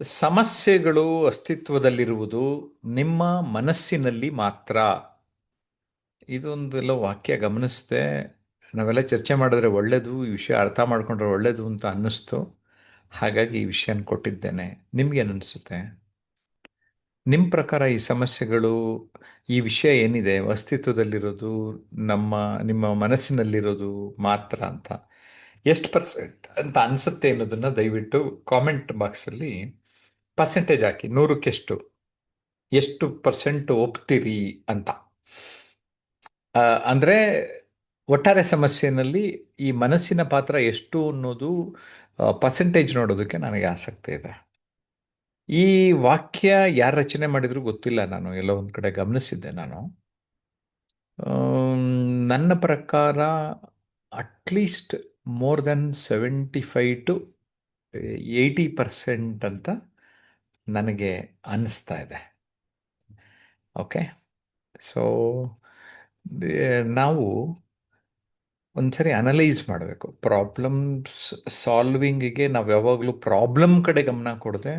ಸಮಸ್ಯೆಗಳು ಅಸ್ತಿತ್ವದಲ್ಲಿರುವುದು ನಿಮ್ಮ ಮನಸ್ಸಿನಲ್ಲಿ ಮಾತ್ರ. ಇದೊಂದೆಲ್ಲ ವಾಕ್ಯ ಗಮನಿಸ್ದೆ. ನಾವೆಲ್ಲ ಚರ್ಚೆ ಮಾಡಿದ್ರೆ ಒಳ್ಳೆಯದು, ಈ ವಿಷಯ ಅರ್ಥ ಮಾಡ್ಕೊಂಡ್ರೆ ಒಳ್ಳೆಯದು ಅಂತ ಅನ್ನಿಸ್ತು. ಹಾಗಾಗಿ ಈ ವಿಷಯನ ಕೊಟ್ಟಿದ್ದೇನೆ. ನಿಮ್ಗೇನು ಅನಿಸುತ್ತೆ? ನಿಮ್ಮ ಪ್ರಕಾರ ಈ ಸಮಸ್ಯೆಗಳು, ಈ ವಿಷಯ ಏನಿದೆ ಅಸ್ತಿತ್ವದಲ್ಲಿರೋದು ನಿಮ್ಮ ಮನಸ್ಸಿನಲ್ಲಿರೋದು ಮಾತ್ರ ಅಂತ ಎಷ್ಟು ಪರ್ಸೆಂಟ್ ಅಂತ ಅನಿಸುತ್ತೆ ಅನ್ನೋದನ್ನು ದಯವಿಟ್ಟು ಕಾಮೆಂಟ್ ಬಾಕ್ಸಲ್ಲಿ ಪರ್ಸೆಂಟೇಜ್ ಹಾಕಿ. 100ಕ್ಕೆ ಎಷ್ಟು ಪರ್ಸೆಂಟ್ ಒಪ್ತೀರಿ ಅಂತ. ಅಂದರೆ ಒಟ್ಟಾರೆ ಸಮಸ್ಯೆಯಲ್ಲಿ ಈ ಮನಸ್ಸಿನ ಪಾತ್ರ ಎಷ್ಟು ಅನ್ನೋದು ಪರ್ಸೆಂಟೇಜ್ ನೋಡೋದಕ್ಕೆ ನನಗೆ ಆಸಕ್ತಿ ಇದೆ. ಈ ವಾಕ್ಯ ಯಾರು ರಚನೆ ಮಾಡಿದ್ರು ಗೊತ್ತಿಲ್ಲ, ನಾನು ಎಲ್ಲೋ ಒಂದು ಕಡೆ ಗಮನಿಸಿದ್ದೆ ನಾನು. ನನ್ನ ಪ್ರಕಾರ ಅಟ್ಲೀಸ್ಟ್ ಮೋರ್ ದೆನ್ 75 to 80% ಅಂತ ನನಗೆ ಅನ್ನಿಸ್ತಾ ಇದೆ. ಓಕೆ, ಸೊ ನಾವು ಒಂದ್ಸರಿ ಅನಲೈಸ್ ಮಾಡಬೇಕು. ಪ್ರಾಬ್ಲಮ್ಸ್ ಸಾಲ್ವಿಂಗಿಗೆ ನಾವು ಯಾವಾಗಲೂ ಪ್ರಾಬ್ಲಮ್ ಕಡೆ ಗಮನ ಕೊಡದೆ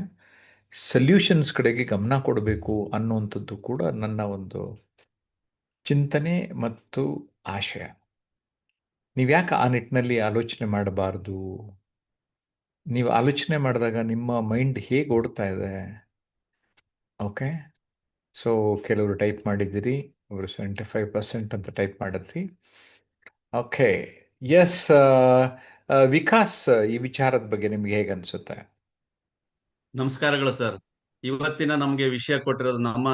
ಸೊಲ್ಯೂಷನ್ಸ್ ಕಡೆಗೆ ಗಮನ ಕೊಡಬೇಕು ಅನ್ನುವಂಥದ್ದು ಕೂಡ ನನ್ನ ಒಂದು ಚಿಂತನೆ ಮತ್ತು ಆಶಯ. ನೀವು ಯಾಕೆ ಆ ನಿಟ್ಟಿನಲ್ಲಿ ಆಲೋಚನೆ ಮಾಡಬಾರ್ದು? ನೀವು ಆಲೋಚನೆ ಮಾಡಿದಾಗ ನಿಮ್ಮ ಮೈಂಡ್ ಹೇಗೆ ಓಡ್ತಾ ಇದೆ? ಓಕೆ, ಸೊ ಕೆಲವರು ಟೈಪ್ ಮಾಡಿದ್ದೀರಿ, ಅವರು 75% ಅಂತ ಟೈಪ್ ಮಾಡಿದ್ರಿ. ಓಕೆ, ಎಸ್ ವಿಕಾಸ್, ಈ ವಿಚಾರದ ಬಗ್ಗೆ ನಿಮ್ಗೆ ಹೇಗೆ ಅನ್ಸುತ್ತೆ? ನಮಸ್ಕಾರಗಳು ಸರ್. ಇವತ್ತಿನ ನಮ್ಗೆ ವಿಷಯ ಕೊಟ್ಟಿರೋದು ನಮ್ಮ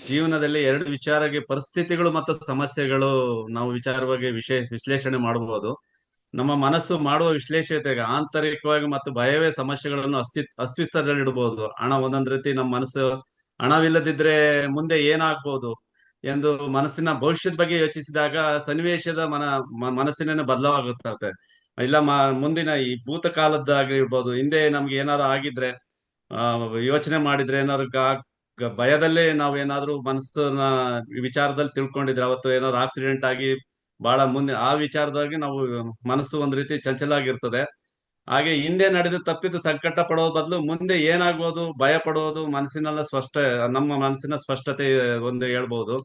ಜೀವನದಲ್ಲಿ ಎರಡು ವಿಚಾರಕ್ಕೆ ಪರಿಸ್ಥಿತಿಗಳು ಮತ್ತು ಸಮಸ್ಯೆಗಳು ನಾವು ವಿಚಾರವಾಗಿ ವಿಶ್ಲೇಷಣೆ ಮಾಡಬಹುದು. ನಮ್ಮ ಮನಸ್ಸು ಮಾಡುವ ವಿಶ್ಲೇಷತೆಗೆ ಆಂತರಿಕವಾಗಿ ಮತ್ತು ಭಯವೇ ಸಮಸ್ಯೆಗಳನ್ನು ಅಸ್ತಿತ್ವದಲ್ಲಿಡಬಹುದು. ಒಂದೊಂದ್ ರೀತಿ ನಮ್ಮ ಮನಸ್ಸು ಹಣವಿಲ್ಲದಿದ್ರೆ ಮುಂದೆ ಏನಾಗ್ಬೋದು ಎಂದು ಮನಸ್ಸಿನ ಭವಿಷ್ಯದ ಬಗ್ಗೆ ಯೋಚಿಸಿದಾಗ ಸನ್ನಿವೇಶದ ಮನಸ್ಸಿನ ಬದಲಾಗುತ್ತದೆ. ಇಲ್ಲ ಮುಂದಿನ ಈ ಭೂತಕಾಲದ್ದಾಗಿರ್ಬೋದು, ಹಿಂದೆ ನಮ್ಗೆ ಏನಾರು ಆಗಿದ್ರೆ ಯೋಚನೆ ಮಾಡಿದ್ರೆ ಏನಾದ್ರು ಭಯದಲ್ಲೇ ನಾವು ಏನಾದ್ರು ಮನಸ್ಸನ್ನ ವಿಚಾರದಲ್ಲಿ ತಿಳ್ಕೊಂಡಿದ್ರೆ, ಅವತ್ತು ಏನಾದ್ರು ಆಕ್ಸಿಡೆಂಟ್ ಆಗಿ ಬಹಳ ಮುಂದೆ ಆ ವಿಚಾರದಾಗಿ ನಾವು ಮನಸ್ಸು ಒಂದ್ ರೀತಿ ಚಂಚಲಾಗಿರ್ತದೆ. ಹಾಗೆ ಹಿಂದೆ ನಡೆದು ತಪ್ಪಿದ್ದು ಸಂಕಟ ಪಡೋದ್ ಬದಲು ಮುಂದೆ ಏನಾಗ್ಬೋದು ಭಯ ಪಡೋದು ನಮ್ಮ ಮನಸ್ಸಿನ ಸ್ಪಷ್ಟತೆ ಒಂದು ಹೇಳ್ಬೋದು.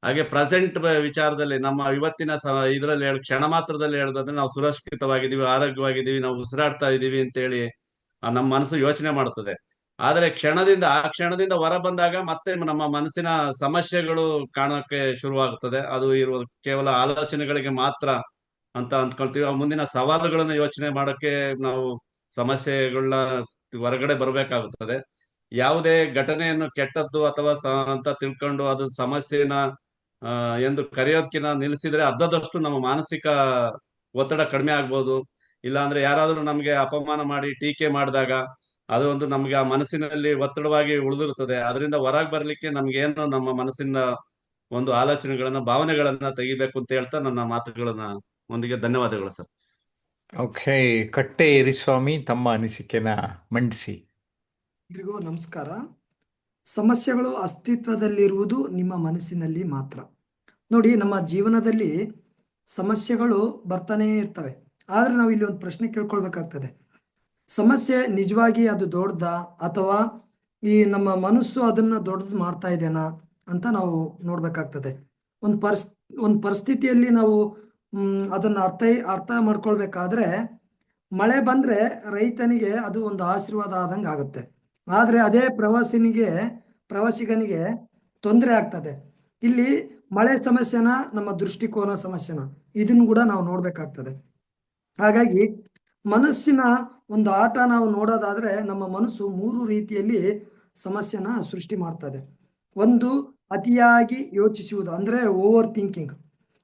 ಹಾಗೆ ಪ್ರೆಸೆಂಟ್ ವಿಚಾರದಲ್ಲಿ ನಮ್ಮ ಇವತ್ತಿನ ಇದರಲ್ಲಿ ಕ್ಷಣ ಮಾತ್ರದಲ್ಲಿ ಹೇಳೋದಾದ್ರೆ ನಾವು ಸುರಕ್ಷಿತವಾಗಿದ್ದೀವಿ, ಆರೋಗ್ಯವಾಗಿದ್ದೀವಿ, ನಾವು ಉಸಿರಾಡ್ತಾ ಇದೀವಿ ಅಂತೇಳಿ ನಮ್ಮ ಮನಸ್ಸು ಯೋಚನೆ ಮಾಡುತ್ತದೆ. ಆದ್ರೆ ಆ ಕ್ಷಣದಿಂದ ಹೊರ ಬಂದಾಗ ಮತ್ತೆ ನಮ್ಮ ಮನಸ್ಸಿನ ಸಮಸ್ಯೆಗಳು ಕಾಣೋಕೆ ಶುರುವಾಗುತ್ತದೆ. ಅದು ಇರುವ ಕೇವಲ ಆಲೋಚನೆಗಳಿಗೆ ಮಾತ್ರ ಅಂತ ಅಂದ್ಕೊಳ್ತೀವಿ. ಆ ಮುಂದಿನ ಸವಾಲುಗಳನ್ನ ಯೋಚನೆ ಮಾಡೋಕೆ ನಾವು ಸಮಸ್ಯೆಗಳನ್ನ ಹೊರಗಡೆ ಬರಬೇಕಾಗುತ್ತದೆ. ಯಾವುದೇ ಘಟನೆಯನ್ನು ಕೆಟ್ಟದ್ದು ಅಥವಾ ಅಂತ ತಿಳ್ಕೊಂಡು ಅದು ಸಮಸ್ಯೆನ ಎಂದು ಕರೆಯೋದಕ್ಕಿಂತ ನಿಲ್ಲಿಸಿದ್ರೆ ಅರ್ಧದಷ್ಟು ನಮ್ಮ ಮಾನಸಿಕ ಒತ್ತಡ ಕಡಿಮೆ ಆಗ್ಬೋದು. ಇಲ್ಲಾಂದ್ರೆ ಯಾರಾದ್ರೂ ನಮ್ಗೆ ಅಪಮಾನ ಮಾಡಿ ಟೀಕೆ ಮಾಡಿದಾಗ ಅದು ಒಂದು ನಮ್ಗೆ ಆ ಮನಸ್ಸಿನಲ್ಲಿ ಒತ್ತಡವಾಗಿ ಉಳಿದಿರುತ್ತದೆ. ಅದರಿಂದ ಹೊರಗೆ ಬರ್ಲಿಕ್ಕೆ ನಮ್ಗೆ ಏನು ನಮ್ಮ ಮನಸ್ಸಿನ ಒಂದು ಆಲೋಚನೆಗಳನ್ನ ಭಾವನೆಗಳನ್ನ ತೆಗಿಬೇಕು ಅಂತ ಹೇಳ್ತಾ ನನ್ನ ಮಾತುಗಳನ್ನ ಒಂದಿಗೆ ಧನ್ಯವಾದಗಳು ಸರ್. ಓಕೆ, ಕಟ್ಟೆ ಯರಿಸ್ವಾಮಿ ತಮ್ಮ ಅನಿಸಿಕೆನ ಮಂಡಿಸಿ. ಎಲ್ರಿಗೂ ನಮಸ್ಕಾರ. ಸಮಸ್ಯೆಗಳು ಅಸ್ತಿತ್ವದಲ್ಲಿರುವುದು ನಿಮ್ಮ ಮನಸ್ಸಿನಲ್ಲಿ ಮಾತ್ರ. ನೋಡಿ, ನಮ್ಮ ಜೀವನದಲ್ಲಿ ಸಮಸ್ಯೆಗಳು ಬರ್ತಾನೆ ಇರ್ತವೆ. ಆದ್ರೆ ನಾವು ಇಲ್ಲಿ ಒಂದು ಪ್ರಶ್ನೆ ಕೇಳ್ಕೊಳ್ಬೇಕಾಗ್ತದೆ. ಸಮಸ್ಯೆ ನಿಜವಾಗಿ ಅದು ದೊಡ್ಡದ ಅಥವಾ ಈ ನಮ್ಮ ಮನಸ್ಸು ಅದನ್ನ ದೊಡ್ಡದು ಮಾಡ್ತಾ ಇದೆನಾ ಅಂತ ನಾವು ನೋಡ್ಬೇಕಾಗ್ತದೆ. ಒಂದ್ ಪರಿಸ್ಥಿತಿಯಲ್ಲಿ ನಾವು ಅದನ್ನ ಅರ್ಥ ಮಾಡ್ಕೊಳ್ಬೇಕಾದ್ರೆ, ಮಳೆ ಬಂದ್ರೆ ರೈತನಿಗೆ ಅದು ಒಂದು ಆಶೀರ್ವಾದ ಆದಂಗೆ ಆಗುತ್ತೆ. ಆದ್ರೆ ಅದೇ ಪ್ರವಾಸಿಗನಿಗೆ ತೊಂದರೆ ಆಗ್ತದೆ. ಇಲ್ಲಿ ಮಳೆ ಸಮಸ್ಯೆನ, ನಮ್ಮ ದೃಷ್ಟಿಕೋನ ಸಮಸ್ಯೆನ, ಇದನ್ನು ಕೂಡ ನಾವು ನೋಡ್ಬೇಕಾಗ್ತದೆ. ಹಾಗಾಗಿ ಮನಸ್ಸಿನ ಒಂದು ಆಟ ನಾವು ನೋಡೋದಾದ್ರೆ, ನಮ್ಮ ಮನಸ್ಸು 3 ರೀತಿಯಲ್ಲಿ ಸಮಸ್ಯೆನ ಸೃಷ್ಟಿ ಮಾಡ್ತದೆ. ಒಂದು, ಅತಿಯಾಗಿ ಯೋಚಿಸುವುದು ಅಂದ್ರೆ ಓವರ್ ಥಿಂಕಿಂಗ್.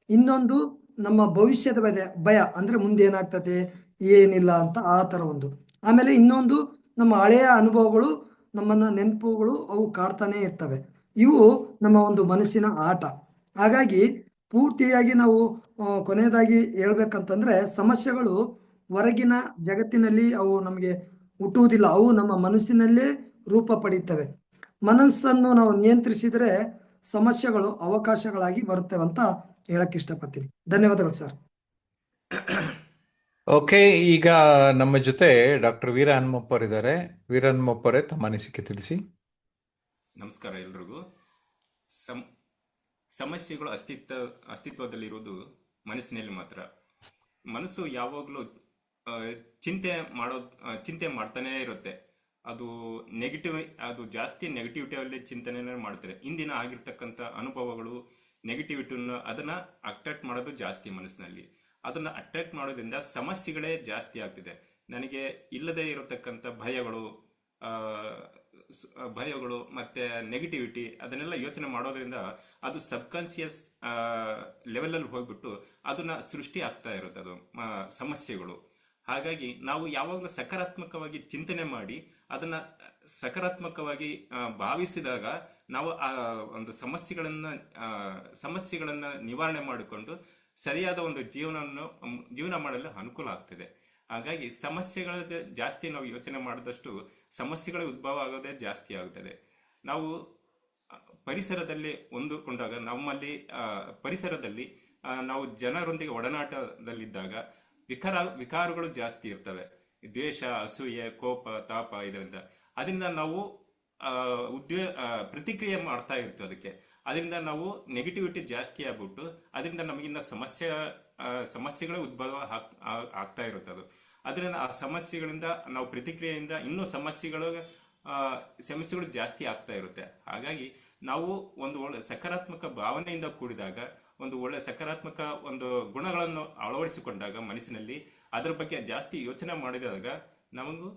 ಇನ್ನೊಂದು, ನಮ್ಮ ಭವಿಷ್ಯದ ಭಯ ಅಂದ್ರೆ ಮುಂದೆ ಏನಾಗ್ತದೆ ಏನಿಲ್ಲ ಅಂತ ಆ ತರ ಒಂದು. ಆಮೇಲೆ ಇನ್ನೊಂದು, ನಮ್ಮ ಹಳೆಯ ಅನುಭವಗಳು, ನಮ್ಮನ್ನ ನೆನಪುಗಳು ಅವು ಕಾಡ್ತಾನೆ ಇರ್ತವೆ. ಇವು ನಮ್ಮ ಒಂದು ಮನಸ್ಸಿನ ಆಟ. ಹಾಗಾಗಿ ಪೂರ್ತಿಯಾಗಿ ನಾವು ಕೊನೆಯದಾಗಿ ಹೇಳ್ಬೇಕಂತಂದ್ರೆ, ಸಮಸ್ಯೆಗಳು ಹೊರಗಿನ ಜಗತ್ತಿನಲ್ಲಿ ಅವು ನಮಗೆ ಹುಟ್ಟುವುದಿಲ್ಲ, ಅವು ನಮ್ಮ ಮನಸ್ಸಿನಲ್ಲೇ ರೂಪ ಪಡೀತವೆ. ಮನಸ್ಸನ್ನು ನಾವು ನಿಯಂತ್ರಿಸಿದ್ರೆ ಸಮಸ್ಯೆಗಳು ಅವಕಾಶಗಳಾಗಿ ಬರುತ್ತವೆ ಅಂತ ಹೇಳಕ್ ಇಷ್ಟಪಡ್ತೀನಿ. ಧನ್ಯವಾದಗಳು ಸರ್. ಓಕೆ, ಈಗ ನಮ್ಮ ಜೊತೆ ಡಾಕ್ಟರ್ ವೀರ ಹನುಮಪ್ಪರ್ ಇದ್ದಾರೆ. ವೀರ ಹನುಮಪ್ಪರೇ, ತಮ್ಮ ಅನಿಸಿಕೆ ತಿಳಿಸಿ. ನಮಸ್ಕಾರ ಎಲ್ರಿಗೂ. ಸಮ್ ಸಮಸ್ಯೆಗಳು ಅಸ್ತಿತ್ವದಲ್ಲಿರುವುದು ಮನಸ್ಸಿನಲ್ಲಿ ಮಾತ್ರ. ಮನಸ್ಸು ಯಾವಾಗಲೂ ಚಿಂತೆ ಮಾಡ್ತಾನೇ ಇರುತ್ತೆ. ಅದು ಅದು ಜಾಸ್ತಿ ನೆಗೆಟಿವಿಟಿಯಲ್ಲಿ ಚಿಂತನೆಯನ್ನು ಮಾಡ್ತಾರೆ. ಇಂದಿನ ಆಗಿರ್ತಕ್ಕಂಥ ಅನುಭವಗಳು ನೆಗೆಟಿವಿಟಿನ ಅದನ್ನು ಅಟ್ರಾಕ್ಟ್ ಮಾಡೋದು ಜಾಸ್ತಿ ಮನಸ್ಸಿನಲ್ಲಿ. ಅದನ್ನು ಅಟ್ರಾಕ್ಟ್ ಮಾಡೋದ್ರಿಂದ ಸಮಸ್ಯೆಗಳೇ ಜಾಸ್ತಿ ಆಗ್ತಿದೆ. ನನಗೆ ಇಲ್ಲದೇ ಇರತಕ್ಕಂಥ ಭಯಗಳು ಮತ್ತು ನೆಗೆಟಿವಿಟಿ ಅದನ್ನೆಲ್ಲ ಯೋಚನೆ ಮಾಡೋದ್ರಿಂದ ಅದು ಸಬ್ಕಾನ್ಸಿಯಸ್ ಲೆವೆಲಲ್ಲಿ ಹೋಗ್ಬಿಟ್ಟು ಅದನ್ನು ಸೃಷ್ಟಿ ಆಗ್ತಾ ಇರುತ್ತೆ ಅದು ಸಮಸ್ಯೆಗಳು. ಹಾಗಾಗಿ ನಾವು ಯಾವಾಗಲೂ ಸಕಾರಾತ್ಮಕವಾಗಿ ಚಿಂತನೆ ಮಾಡಿ ಅದನ್ನು ಸಕಾರಾತ್ಮಕವಾಗಿ ಭಾವಿಸಿದಾಗ ನಾವು ಆ ಒಂದು ಸಮಸ್ಯೆಗಳನ್ನು ನಿವಾರಣೆ ಮಾಡಿಕೊಂಡು ಸರಿಯಾದ ಒಂದು ಜೀವನ ಮಾಡಲು ಅನುಕೂಲ ಆಗ್ತದೆ. ಹಾಗಾಗಿ ಸಮಸ್ಯೆಗಳ ಜಾಸ್ತಿ ನಾವು ಯೋಚನೆ ಮಾಡಿದಷ್ಟು ಸಮಸ್ಯೆಗಳ ಉದ್ಭವ ಆಗೋದೇ ಜಾಸ್ತಿ ಆಗುತ್ತದೆ. ನಾವು ಪರಿಸರದಲ್ಲಿ ಹೊಂದಿಕೊಂಡಾಗ ಪರಿಸರದಲ್ಲಿ ನಾವು ಜನರೊಂದಿಗೆ ಒಡನಾಟದಲ್ಲಿದ್ದಾಗ ವಿಕಾರಗಳು ಜಾಸ್ತಿ ಇರ್ತವೆ. ದ್ವೇಷ, ಅಸೂಯೆ, ಕೋಪ, ತಾಪ ಅದರಿಂದ ನಾವು ಪ್ರತಿಕ್ರಿಯೆ ಮಾಡ್ತಾ ಇರ್ತೀವಿ. ಅದರಿಂದ ನಾವು ನೆಗೆಟಿವಿಟಿ ಜಾಸ್ತಿ ಆಗ್ಬಿಟ್ಟು ಅದರಿಂದ ನಮಗಿನ್ನ ಸಮಸ್ಯೆಗಳೇ ಉದ್ಭವ ಆಗ್ತಾ ಇರುತ್ತೆ. ಅದರಿಂದ ಆ ಸಮಸ್ಯೆಗಳಿಂದ ನಾವು ಪ್ರತಿಕ್ರಿಯೆಯಿಂದ ಇನ್ನೂ ಸಮಸ್ಯೆಗಳು ಜಾಸ್ತಿ ಆಗ್ತಾ ಇರುತ್ತೆ. ಹಾಗಾಗಿ ನಾವು ಒಂದು ಒಳ್ಳೆ ಸಕಾರಾತ್ಮಕ ಭಾವನೆಯಿಂದ ಕೂಡಿದಾಗ, ಒಂದು ಒಳ್ಳೆ ಸಕಾರಾತ್ಮಕ ಒಂದು ಗುಣಗಳನ್ನು ಅಳವಡಿಸಿಕೊಂಡಾಗ ಮನಸ್ಸಿನಲ್ಲಿ ಅದರ ಬಗ್ಗೆ ಜಾಸ್ತಿ ಯೋಚನೆ ಮಾಡಿದಾಗ ನಮಗೂ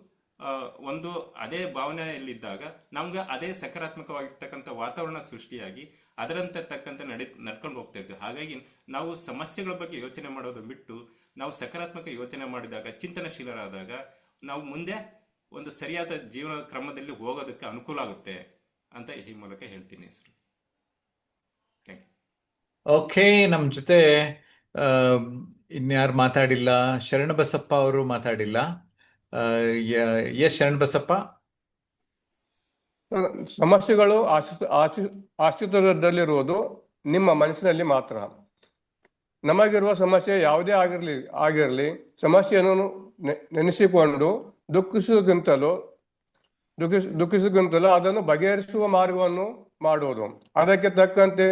ಅದೇ ಭಾವನೆಯಲ್ಲಿದ್ದಾಗ ನಮ್ಗೆ ಅದೇ ಸಕಾರಾತ್ಮಕವಾಗಿರ್ತಕ್ಕಂಥ ವಾತಾವರಣ ಸೃಷ್ಟಿಯಾಗಿ ಅದರಂತೆ ತಕ್ಕಂತೆ ನಡ್ಕೊಂಡು ಹೋಗ್ತಾ ಇದ್ವಿ. ಹಾಗಾಗಿ ನಾವು ಸಮಸ್ಯೆಗಳ ಬಗ್ಗೆ ಯೋಚನೆ ಮಾಡೋದು ಬಿಟ್ಟು ನಾವು ಸಕಾರಾತ್ಮಕ ಯೋಚನೆ ಮಾಡಿದಾಗ, ಚಿಂತನಶೀಲರಾದಾಗ ನಾವು ಮುಂದೆ ಒಂದು ಸರಿಯಾದ ಜೀವನ ಕ್ರಮದಲ್ಲಿ ಹೋಗೋದಕ್ಕೆ ಅನುಕೂಲ ಆಗುತ್ತೆ ಅಂತ ಈ ಮೂಲಕ ಹೇಳ್ತೀನಿ ಸರ್. Thank you. ಓಕೆ, ನಮ್ಮ ಜೊತೆ ಇನ್ಯಾರು ಮಾತಾಡಿಲ್ಲ? ಶರಣಬಸಪ್ಪ ಅವರು ಮಾತಾಡಿಲ್ಲ. ಎಸ್ ಶರಣಬಸಪ್ಪ. ಸಮಸ್ಯೆಗಳು ಅಸ್ತಿತ್ವದಲ್ಲಿರುವುದು ನಿಮ್ಮ ಮನಸ್ಸಿನಲ್ಲಿ ಮಾತ್ರ. ನಮಗಿರುವ ಸಮಸ್ಯೆ ಯಾವುದೇ ಆಗಿರಲಿ ಸಮಸ್ಯೆಯನ್ನು ನೆನೆಸಿಕೊಂಡು ದುಃಖಿಸುವುದಕ್ಕಿಂತಲೂ ಅದನ್ನು ಬಗೆಹರಿಸುವ ಮಾರ್ಗವನ್ನು ಮಾಡುವುದು. ಅದಕ್ಕೆ ತಕ್ಕಂತೆ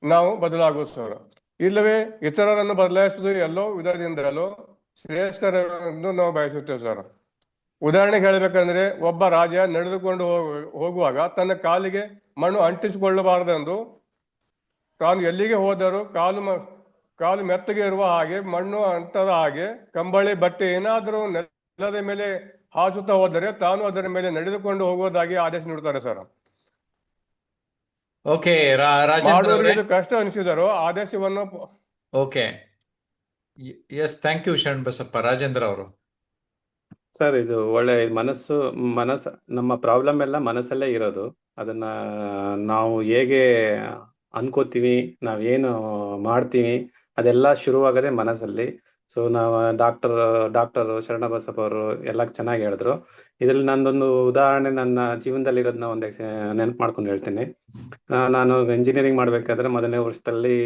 ನಾವು ಬದಲಾಗುವುದು ಸರ್. ಇಲ್ಲವೇ ಇತರರನ್ನು ಬದಲಾಯಿಸುವುದು ಎಲ್ಲೋ ವಿಧದಿಂದಲೂ ಶ್ರೇಷ್ಠರೆಂದು ನಾವು ಬಯಸುತ್ತೇವೆ ಸರ್. ಉದಾಹರಣೆಗೆ ಹೇಳಬೇಕಂದ್ರೆ, ಒಬ್ಬ ರಾಜ ನಡೆದುಕೊಂಡು ಹೋಗುವಾಗ ತನ್ನ ಕಾಲಿಗೆ ಮಣ್ಣು ಅಂಟಿಸಿಕೊಳ್ಳಬಾರದೆಂದು ತಾನು ಎಲ್ಲಿಗೆ ಹೋದರೂ ಕಾಲು ಮೆತ್ತಗೆ ಇರುವ ಹಾಗೆ, ಮಣ್ಣು ಅಂಟದ ಹಾಗೆ, ಕಂಬಳಿ ಬಟ್ಟೆ ಏನಾದರೂ ನೆಲದ ಮೇಲೆ ಹಾಸುತ್ತಾ ಹೋದರೆ ತಾನು ಅದರ ಮೇಲೆ ನಡೆದುಕೊಂಡು ಹೋಗುವುದಾಗಿ ಆದೇಶ ನೀಡುತ್ತಾರೆ ಸರ್. ಓಕೆ, ಮಾಡುವವರಿಗೆ ಇದು ಕಷ್ಟ ಅನಿಸಿದರೂ ಆದೇಶವನ್ನು okay, yes, thank you Sharanabasappa. Rajendra ಅವರು. ಸರ್, ಇದು ಒಳ್ಳೆ ಮನಸ್ಸು ನಮ್ಮ ಪ್ರಾಬ್ಲಮ್ ಎಲ್ಲ ಮನಸ್ಸಲ್ಲೇ ಇರೋದು. ಅದನ್ನ ನಾವು ಹೇಗೆ ಅನ್ಕೋತೀವಿ, ನಾವೇನು ಮಾಡ್ತೀವಿ, ಅದೆಲ್ಲ ಶುರುವಾಗದೆ ಮನಸ್ಸಲ್ಲಿ. ಸೊ ನಾವು ಡಾಕ್ಟರ್ ಶರಣಬಸಪ್ಪ ಅವರು ಎಲ್ಲ ಚೆನ್ನಾಗಿ ಹೇಳಿದ್ರು. ಇದ್ರಲ್ಲಿ ನಂದೊಂದು ಉದಾಹರಣೆ ನನ್ನ ಜೀವನದಲ್ಲಿರೋದನ್ನ ಒಂದು ನೆನಪು ಮಾಡ್ಕೊಂಡು ಹೇಳ್ತೀನಿ. ನಾನು ಇಂಜಿನಿಯರಿಂಗ್ ಮಾಡ್ಬೇಕಾದ್ರೆ ಮೊದಲನೇ ವರ್ಷದಲ್ಲಿ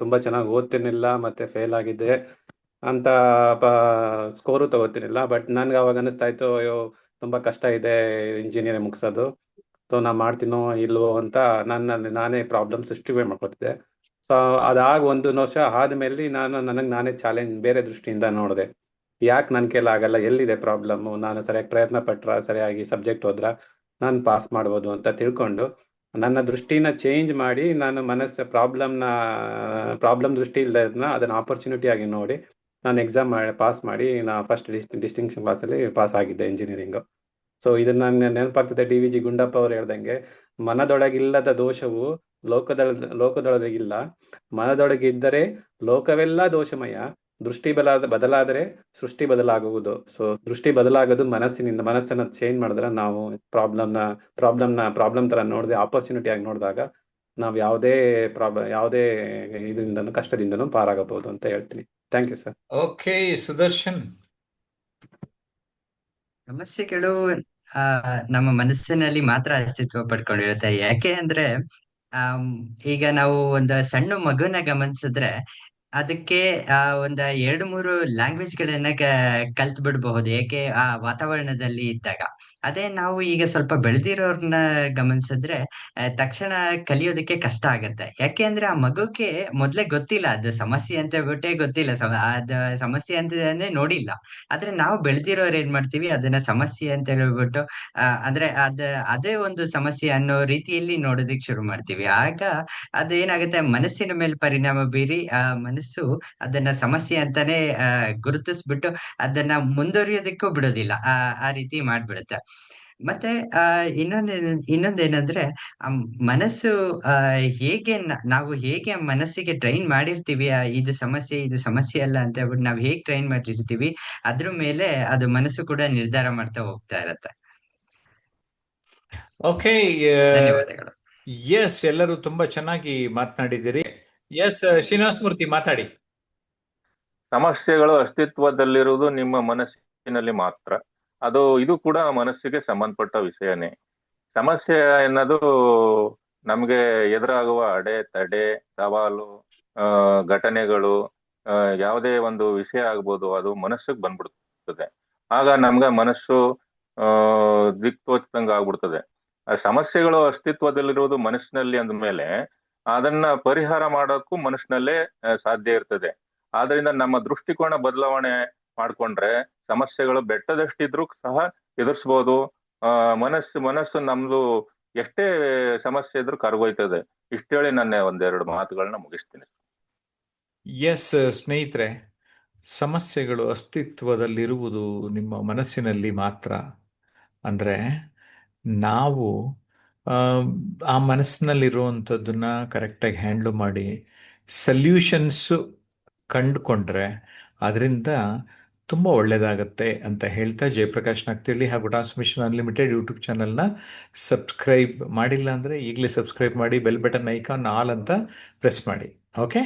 ತುಂಬಾ ಚೆನ್ನಾಗಿ ಓದ್ತಿರ್ಲಿಲ್ಲ, ಮತ್ತೆ ಫೇಲ್ ಆಗಿದ್ದೆ ಅಂತ ಸ್ಕೋರು ತಗೋತಿರ್ಲಿಲ್ಲ. ಬಟ್ ನನ್ಗೆ ಅವಾಗ ಅನಿಸ್ತಾ ಇತ್ತು, ಅಯ್ಯೋ ತುಂಬಾ ಕಷ್ಟ ಇದೆ ಇಂಜಿನಿಯರಿಂಗ್ ಮುಗಿಸೋದು, ಸೊ ನಾ ಮಾಡ್ತೀನೋ ಇಲ್ವೋ ಅಂತ ನಾನೇ ಪ್ರಾಬ್ಲಮ್ ಸೃಷ್ಟಿ ಮಾಡ್ಕೊತಿದ್ದೆ. ಸೊ ಅದಾಗ 1 ವರ್ಷ ಆದ್ಮೇಲೆ ನನಗೆ ನಾನೇ ಚಾಲೆಂಜ್ ಬೇರೆ ದೃಷ್ಟಿಯಿಂದ ನೋಡಿದೆ. ಯಾಕೆ ನನ್ನ ಕೈಲಿ ಆಗಲ್ಲ, ಎಲ್ಲಿದೆ ಪ್ರಾಬ್ಲಮ್ಮು, ನಾನು ಸರಿಯಾಗಿ ಪ್ರಯತ್ನ ಪಟ್ರ, ಸರಿಯಾಗಿ ಸಬ್ಜೆಕ್ಟ್ ಹೋದ್ರ ನಾನು ಪಾಸ್ ಮಾಡ್ಬೋದು ಅಂತ ತಿಳ್ಕೊಂಡು ನನ್ನ ದೃಷ್ಟಿನ ಚೇಂಜ್ ಮಾಡಿ ನಾನು ಪ್ರಾಬ್ಲಮ್ ದೃಷ್ಟಿ ಇಲ್ಲದನ್ನ ಅದನ್ನ ಆಪರ್ಚುನಿಟಿ ಆಗಿ ನೋಡಿ ನಾನು ಎಕ್ಸಾಮ್ ಪಾಸ್ ಮಾಡಿ ಫಸ್ಟ್ ಡಿಸ್ಟಿಂಕ್ಷನ್ ಕ್ಲಾಸಲ್ಲಿ ಪಾಸ್ ಆಗಿದ್ದೆ ಇಂಜಿನಿಯರಿಂಗು. ಸೊ ಇದನ್ನ ನಂಗೆ ನೆನಪಾಗ್ತದೆ, DVG ಗುಂಡಪ್ಪ ಅವರು ಹೇಳ್ದಂಗೆ, ಮನದೊಳಗಿಲ್ಲದ ದೋಷವು ಲೋಕದೊಳಗಿಲ್ಲ, ಮನದೊಳಗಿದ್ದರೆ ಲೋಕವೆಲ್ಲ ದೋಷಮಯ, ದೃಷ್ಟಿ ಬದಲಾದರೆ ಸೃಷ್ಟಿ ಬದಲಾಗುವುದು. ಸೊ ದೃಷ್ಟಿ ಬದಲಾಗೋದು ಮನಸ್ಸಿನಿಂದ. ಮನಸ್ಸನ್ನ ಚೇಂಜ್ ಮಾಡಿದ್ರೆ ನಾವು ಪ್ರಾಬ್ಲಮ್ ತರ ನೋಡಿದೆ ಆಪರ್ಚುನಿಟಿ ಆಗಿ ನೋಡಿದಾಗ ನಾವು ಯಾವುದೇ ಇದರಿಂದನೂ ಕಷ್ಟದಿಂದನೂ ಪಾರಾಗಬಹುದು ಅಂತ ಹೇಳ್ತೀನಿ. Thank you sir. Okay, Sudarshan. ಸಮಸ್ಯೆಗಳು ನಮ್ಮ ಮನಸ್ಸಿನಲ್ಲಿ ಮಾತ್ರ ಅಸ್ತಿತ್ವ ಪಡ್ಕೊಂಡಿರುತ್ತೆ. ಯಾಕೆ ಅಂದ್ರೆ ಈಗ ನಾವು ಒಂದು ಸಣ್ಣ ಮಗುನ ಗಮನಿಸಿದ್ರೆ ಅದಕ್ಕೆ ಒಂದ 2-3 ಲ್ಯಾಂಗ್ವೇಜ್ಗಳನ್ನ ಕಲ್ತ್ ಬಿಡಬಹುದು, ಏಕೆ ಆ ವಾತಾವರಣದಲ್ಲಿ ಇದ್ದಾಗ. ಅದೇ ನಾವು ಈಗ ಸ್ವಲ್ಪ ಬೆಳೆದಿರೋರ್ನ ಗಮನಿಸಿದ್ರೆ ತಕ್ಷಣ ಕಲಿಯೋದಕ್ಕೆ ಕಷ್ಟ ಆಗತ್ತೆ. ಯಾಕೆ ಅಂದ್ರೆ ಆ ಮಗುಕ್ಕೆ ಮೊದ್ಲೇ ಗೊತ್ತಿಲ್ಲ, ಅದು ಸಮಸ್ಯೆ ಅಂತ ಹೇಳ್ಬಿಟ್ಟೆ ಗೊತ್ತಿಲ್ಲ, ಅದ ಸಮಸ್ಯೆ ಅಂತಾನೆ ನೋಡಿಲ್ಲ. ಆದ್ರೆ ನಾವು ಬೆಳೆದಿರೋರು ಏನ್ ಮಾಡ್ತೀವಿ, ಅದನ್ನ ಸಮಸ್ಯೆ ಅಂತ ಹೇಳ್ಬಿಟ್ಟು ಅಂದ್ರೆ ಅದೇ ಒಂದು ಸಮಸ್ಯೆ ಅನ್ನೋ ರೀತಿಯಲ್ಲಿ ನೋಡೋದಿಕ್ ಶುರು ಮಾಡ್ತೀವಿ. ಆಗ ಅದೇನಾಗುತ್ತೆ, ಮನಸ್ಸಿನ ಮೇಲೆ ಪರಿಣಾಮ ಬೀರಿ ಆ ಮನಸ್ಸು ಅದನ್ನ ಸಮಸ್ಯೆ ಅಂತಾನೆ ಗುರುತಿಸ್ಬಿಟ್ಟು ಅದನ್ನ ಮುಂದುವರಿಯೋದಕ್ಕೂ ಬಿಡೋದಿಲ್ಲ. ಆ ರೀತಿ ಮಾಡ್ಬಿಡುತ್ತೆ. ಮತ್ತೆ ಇನ್ನೊಂದೇನಂದ್ರೆ ಆ ಮನಸ್ಸು ಹೇಗೆ ನಾವು ಹೇಗೆ ಮನಸ್ಸಿಗೆ ಟ್ರೈನ್ ಮಾಡಿರ್ತೀವಿ, ಇದು ಸಮಸ್ಯೆ ಅಲ್ಲ ಅಂತ ಹೇಳ್ಬಿಟ್ಟು ನಾವ್ ಹೇಗ್ ಟ್ರೈನ್ ಮಾಡಿರ್ತೀವಿ, ಅದ್ರ ಮೇಲೆ ಅದು ಮನಸ್ಸು ಕೂಡ ನಿರ್ಧಾರ ಮಾಡ್ತಾ ಹೋಗ್ತಾ ಇರತ್ತೆ. ಓಕೆ. ಧನ್ಯವಾದಗಳು. ಎಸ್, ಎಲ್ಲರೂ ತುಂಬಾ ಚೆನ್ನಾಗಿ ಮಾತನಾಡಿದ್ದೀರಿ. ಎಸ್, ಶ್ರೀನಿವಾಸ ಮೂರ್ತಿ ಮಾತಾಡಿ. ಸಮಸ್ಯೆಗಳು ಅಸ್ತಿತ್ವದಲ್ಲಿರುವುದು ನಿಮ್ಮ ಮನಸ್ಸಿನಲ್ಲಿ ಮಾತ್ರ. ಇದು ಕೂಡ ಮನಸ್ಸಿಗೆ ಸಂಬಂಧಪಟ್ಟ ವಿಷಯನೇ. ಸಮಸ್ಯೆ ಎನ್ನೋದು ನಮ್ಗೆ ಎದುರಾಗುವ ಅಡೆತಡೆ, ಸವಾಲು, ಘಟನೆಗಳು, ಯಾವುದೇ ಒಂದು ವಿಷಯ ಆಗ್ಬೋದು, ಅದು ಮನಸ್ಸಿಗೆ ಬಂದ್ಬಿಡ್ತದೆ. ಆಗ ನಮ್ಗೆ ಮನಸ್ಸು ದಿಕ್ತೋಚದಂಗ ಆಗ್ಬಿಡ್ತದೆ. ಆ ಸಮಸ್ಯೆಗಳು ಅಸ್ತಿತ್ವದಲ್ಲಿರುವುದು ಮನಸ್ಸಿನಲ್ಲಿ ಅಂದ್ಮೇಲೆ ಅದನ್ನ ಪರಿಹಾರ ಮಾಡೋಕ್ಕೂ ಮನಸ್ಸಿನಲ್ಲೇ ಸಾಧ್ಯ ಇರ್ತದೆ. ಆದ್ರಿಂದ ನಮ್ಮ ದೃಷ್ಟಿಕೋನ ಬದಲಾವಣೆ ಮಾಡ್ಕೊಂಡ್ರೆ ಸಮಸ್ಯೆಗಳು ಬೆಟ್ಟದಷ್ಟಿದ್ರು ಸಹ ಎದುರಿಸ್ಬೋದು. ಮನಸ್ಸು ನಮ್ದು ಎಷ್ಟೇ ಸಮಸ್ಯೆ ಇದ್ರೂ ಕರಗೋಯ್ತದೆ. ಇಷ್ಟೇಳಿ ನನ್ನ ಒಂದೆರಡು ಮಾತುಗಳನ್ನ ಮುಗಿಸ್ತೀನಿ. ಎಸ್ ಸ್ನೇಹಿತರೆ, ಸಮಸ್ಯೆಗಳು ಅಸ್ತಿತ್ವದಲ್ಲಿರುವುದು ನಿಮ್ಮ ಮನಸ್ಸಿನಲ್ಲಿ ಮಾತ್ರ. ಅಂದರೆ ನಾವು ಆ ಮನಸ್ಸಿನಲ್ಲಿರುವಂಥದ್ದನ್ನ ಕರೆಕ್ಟಾಗಿ ಹ್ಯಾಂಡ್ಲ್ ಮಾಡಿ ಸಲ್ಯೂಷನ್ಸು ಕಂಡುಕೊಂಡ್ರೆ ಅದರಿಂದ ತುಂಬ ಒಳ್ಳೆಯದಾಗತ್ತೆ ಅಂತ ಹೇಳ್ತಾ, ಜಯಪ್ರಕಾಶ್ ನಾಗ್ತಿಹಳ್ಳಿ ಹಾಗೂ ಟ್ರಾನ್ಸ್ಮಿಷನ್ ಅನ್ಲಿಮಿಟೆಡ್ ಯೂಟ್ಯೂಬ್ ಚಾನಲ್ನ ಸಬ್ಸ್ಕ್ರೈಬ್ ಮಾಡಿಲ್ಲ ಅಂದರೆ ಈಗಲೇ ಸಬ್ಸ್ಕ್ರೈಬ್ ಮಾಡಿ, ಬೆಲ್ ಬಟನ್ ಐಕಾನ್ ಆಲ್ ಅಂತ ಪ್ರೆಸ್ ಮಾಡಿ. ಓಕೆ.